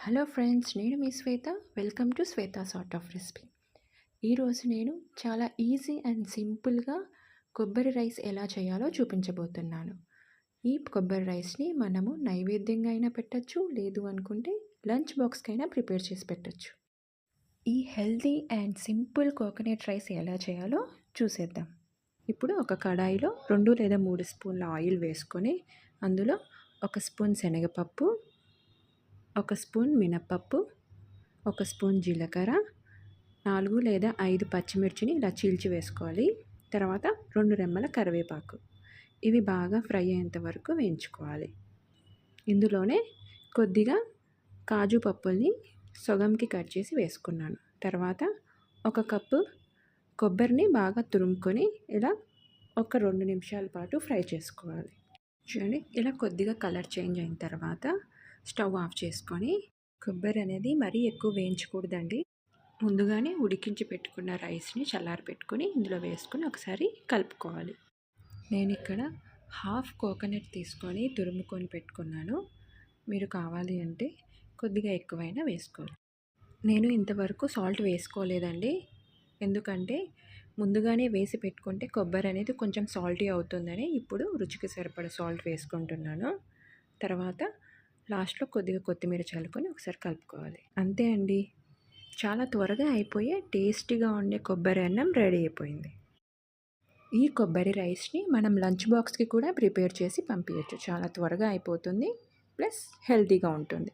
Hello friends, నేను మీ Shweta. Welcome to Shweta sort of recipe. ఈరోజు నేను చాలా ఈజీ అండ్ సింపుల్గా కొబ్బరి రైస్ ఎలా చేయాలో చూపించబోతున్నాను. ఈ కొబ్బరి రైస్ని మనము నైవేద్యంగా అయినా పెట్టచ్చు, లేదు అనుకుంటే లంచ్ బాక్స్కైనా ప్రిపేర్ చేసి పెట్టచ్చు. ఈ healthy and simple coconut rice ఎలా చేయాలో చూసేద్దాం. ఇప్పుడు ఒక కడాయిలో 2 లేదా 3 స్పూన్ల ఆయిల్ వేసుకొని అందులో 1 స్పూన్ శనగపప్పు, 1 స్పూన్ మినప్పప్పు, 1 స్పూన్ జీలకర్ర, 4 లేదా 5 పచ్చిమిర్చిని ఇలా చీల్చి వేసుకోవాలి. తర్వాత 2 రెమ్మల కరివేపాకు. ఇవి బాగా ఫ్రై అయ్యేంత వరకు వేయించుకోవాలి. ఇందులోనే కొద్దిగా కాజు పప్పుల్ని సగంకి కట్ చేసి వేసుకున్నాను. తర్వాత 1 కప్పు కొబ్బరిని బాగా తురుముకొని ఇలా ఒక 2 నిమిషాల పాటు ఫ్రై చేసుకోవాలి. చూడండి, ఇలా కొద్దిగా కలర్ చేంజ్ అయిన తర్వాత స్టవ్ ఆఫ్ చేసుకొని, కొబ్బరి అనేది మరీ ఎక్కువ వేయించకూడదండి. ముందుగానే ఉడికించి పెట్టుకున్న రైస్ని చల్లారి పెట్టుకొని ఇందులో వేసుకొని ఒకసారి కలుపుకోవాలి. నేను ఇక్కడ హాఫ్ కోకోనట్ తీసుకొని తురుముకొని పెట్టుకున్నాను. మీరు కావాలి అంటే కొద్దిగా ఎక్కువైనా వేసుకోవాలి. నేను ఇంతవరకు సాల్ట్ వేసుకోలేదండి, ఎందుకంటే ముందుగానే వేసి పెట్టుకుంటే కొబ్బరి అనేది కొంచెం సాల్టీ అవుతుందని ఇప్పుడు రుచికి సరిపడ సాల్ట్ వేసుకుంటున్నాను. తర్వాత లాస్ట్లో కొద్దిగా కొత్తిమీర చల్లుకొని ఒకసారి కలుపుకోవాలి. అంతే అండి, చాలా త్వరగా అయిపోయే టేస్టీగా ఉండే కొబ్బరి అన్నం రెడీ అయిపోయింది. ఈ కొబ్బరి రైస్ని మనం లంచ్ బాక్స్కి కూడా ప్రిపేర్ చేసి పంపించచ్చు. చాలా త్వరగా అయిపోతుంది, ప్లస్ హెల్తీగా ఉంటుంది.